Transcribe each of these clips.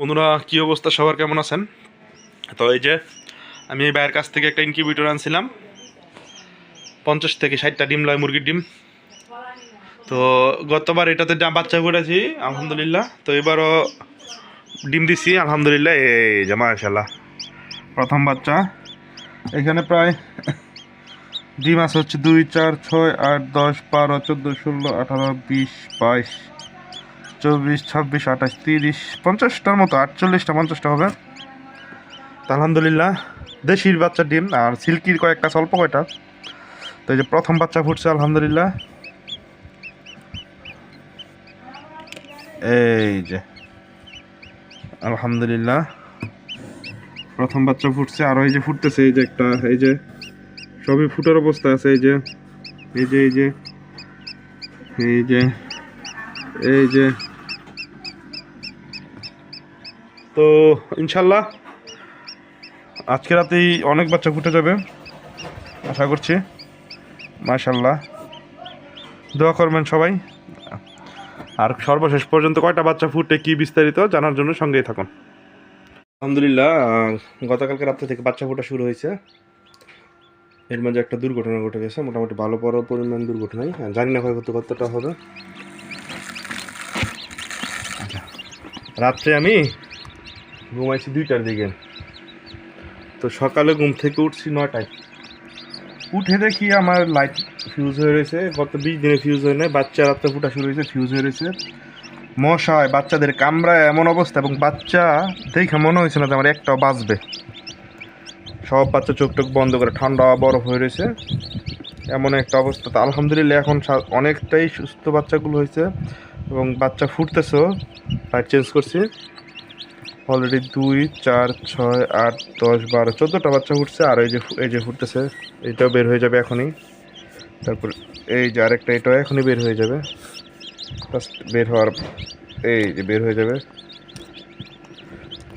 বন্ধুরা কী অবস্থা, সবার কেমন আছেন? তো এই যে আমি এই ভাইয়ের কাছ থেকে একটা ইনকিউবেটর আনছিলাম, 50 থেকে 60টা ডিম লয়, মুরগির ডিম। তো গতবার এটাতে বাচ্চা ফুটেছি আলহামদুলিল্লাহ, তো এবারও ডিম দিছি আলহামদুলিল্লাহ। এই যে মাশাআল্লাহ প্রথম বাচ্চা। এখানে প্রায় ডিম আছে হচ্ছে 2, 4, 6, 8, 10, 12, 14, 16, 18, 20, 22, 24, 26, 28, 30, 50টার মতো, 48টা 50টা হবে। আলহামদুলিল্লাহ দেশির বাচ্চার ডিম, আর সিল্কির কয়েকটা স্বল্প কয়টা। তো এই যে প্রথম বাচ্চা ফুটছে আলহামদুলিল্লাহ। এই যে আলহামদুলিল্লাহ প্রথম বাচ্চা ফুটছে, আর এই যে ফুটতেছে, এই যে একটা, এই যে সবই ফুটার অবস্থা আছে। এই যে এই যে এই যে এই যে এই যে তো ইনশাল্লাহ আজকে রাতেই অনেক বাচ্চা ফুটে যাবে আশা করছি। মাশাল্লাহ দোয়া করবেন সবাই। আর সর্বশেষ পর্যন্ত কয়টা বাচ্চা ফুটে কি বিস্তারিত জানার জন্য সঙ্গেই থাকুন। আলহামদুলিল্লাহ গতকালকে রাত্রে থেকে বাচ্চা ফোটা শুরু হয়েছে। এর মাঝে একটা দুর্ঘটনা ঘটে গেছে, মোটামুটি ভালো বড় পরিমাণ দুর্ঘটনাই, জানি না হয়তো কতটা হবে। আচ্ছা, রাত্রে আমি ঘুমাইছি 2টার দিকে, তো সকালে ঘুম থেকে উঠছি 9টায়। উঠে দেখি আমার লাইট ফিউজ হয়ে রয়েছে, গত 20 দিনে ফিউজ হয়ে নেয়। বাচ্চা রাত্রে ফুটা শুরু হয়েছে, ফিউজ হয়ে রয়েছে। মশায় বাচ্চাদের কামড়ায় এমন অবস্থা, এবং বাচ্চা দেখে মনে হয়েছে না যে আমার একটাও বাঁচবে। সব বাচ্চা চোখ টোক বন্ধ করে ঠান্ডা বরফ হয়ে রয়েছে, এমন একটা অবস্থা। তো আলহামদুলিল্লাহ এখন অনেকটাই সুস্থ বাচ্চাগুলো হয়েছে, এবং বাচ্চা ফুটতেছেও। লাইট চেঞ্জ করছি অলরেডি। 2, 4, 6, 8, 10, 12, 14টা বাচ্চা ফুটছে। আর এই যে ফুটতেছে, এইটাও বের হয়ে যাবে এখনই। তারপর এই যে আরেকটা, এটাও এখনই বের হয়ে যাবে। ফার্স্ট বের হওয়ার, এই যে বের হয়ে যাবে।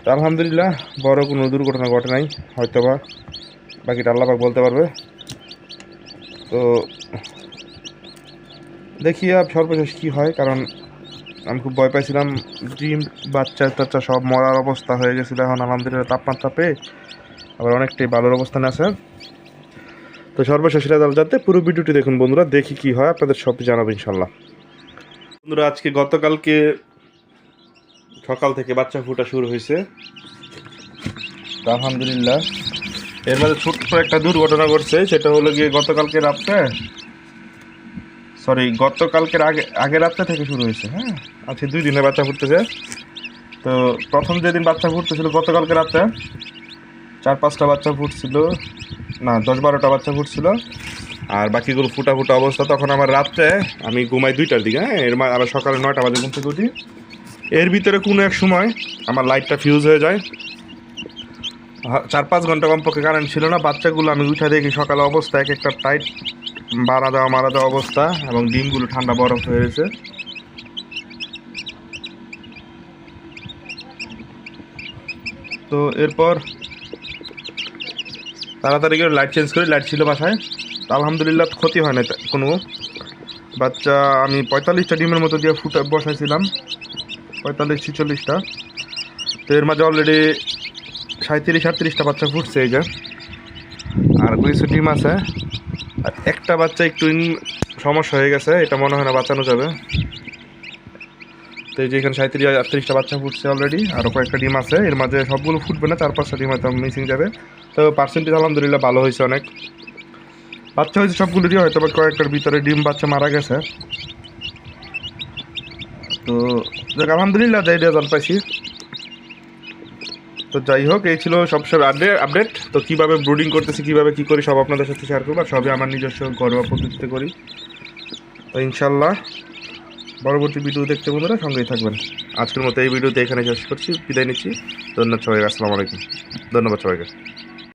তা আলহামদুলিল্লাহ বড় কোনো দুর্ঘটনা ঘটে নাই, হয়তোবা বাকিটা আল্লাহ পাক বলতে পারবে। তো দেখি সর্বশেষ কী হয়, কারণ আমি খুব ভয় পাইছিলাম। ডিম বাচ্চা টাচ্চা সব মরার অবস্থা হয়ে গেছিলো। এখন আলহামদুলিল্লাহ তাপমাত্রা পেয়ে আবার অনেকটাই ভালোর অবস্থানে আছে। তো সর্বশেষ রেজাল্ট জানতে পুরো ভিডিওটি দেখুন বন্ধুরা, দেখি কি হয়, আপনাদের সব জানাবো ইনশাল্লাহ। বন্ধুরা আজকে গতকালকে সকাল থেকে বাচ্চা ফুটা শুরু হয়েছে, আলহামদুলিল্লাহ। এর মধ্যে ছোট্ট একটা দুর্ঘটনা ঘটছে, সেটা হলো গিয়ে গতকালকে গতকালকের আগে রাত্রে থেকে শুরু হয়েছে। হ্যাঁ, আজকে 2 দিনে বাচ্চা ফুটতেছে। তো প্রথম যেদিন বাচ্চা ফুটতেছিল গতকালকে রাত্রে 4-5টা বাচ্চা ফুটছিল, না 10-12টা বাচ্চা ফুটছিল, আর বাকিগুলো ফুটা অবস্থা। তখন আমার রাত্রে আমি ঘুমাই 2টার দিকে। হ্যাঁ, আবার সকালে 9টা বাজে ঘুম থেকে উঠি। এর ভিতরে কোনো এক সময় আমার লাইটটা ফিউজ হয়ে যায়। 4-5 ঘন্টা কমপক্ষে কারেন্ট ছিল না। বাচ্চাগুলো আমি উঠে দেখি সকালে অবস্থা এক একটা টাইট মারা দেওয়া অবস্থা, এবং ডিমগুলো ঠান্ডা বরফ হয়ে গেছে। তো এরপর তাড়াতাড়ি করে লাইট চেঞ্জ করি, লাইট ছিল বাসায়। আলহামদুলিল্লাহ ক্ষতি হয় না কোনো। বাচ্চা আমি 45টা ডিমের মতো দিয়ে বসাইছিলাম, 45-46টা। তো এর মাঝে অলরেডি 37-38টা বাচ্চা ফুটছে। এই যে আর কিছু ডিম আছে, আর একটা বাচ্চা একটু সমস্যা হয়ে গেছে, এটা মনে হয় না বাঁচানো যাবে। তো এই যে এখানে 37-38টা বাচ্চা ফুটছে অলরেডি, আরও কয়েকটা ডিম আছে। এর মাঝে সবগুলো ফুটবে না, 4-5টা ডিম হয়তো মিসিং যাবে। তো পার্সেন্টেজ আলহামদুলিল্লাহ ভালো হয়েছে, অনেক বাচ্চা হয়েছে সবগুলোরই, হয়তো বা কয়েকটার ভিতরে ডিম বাচ্চা মারা গেছে। তো দেখ আলহামদুলিল্লাহ যাই রেজাল্ট পাইছি। তো যাই হোক, এই ছিল সবসময় আপডেট। তো কীভাবে ব্রুডিং করতেছি, কীভাবে কী করি, সব আপনাদের সাথে শেয়ার করবো। আর সবই আমার নিজস্ব ঘরোয়া পদ্ধতিতে করি। তো ইনশাল্লাহ পরবর্তী ভিডিও দেখতে বন্ধুরা সঙ্গেই থাকবেন। আজকের মতো এই ভিডিওতে এখানে শেষ করছি, বিদায় নিচ্ছি। ধন্যবাদ সবাইকে, আসসালামু আলাইকুম। ধন্যবাদ সবাইকে।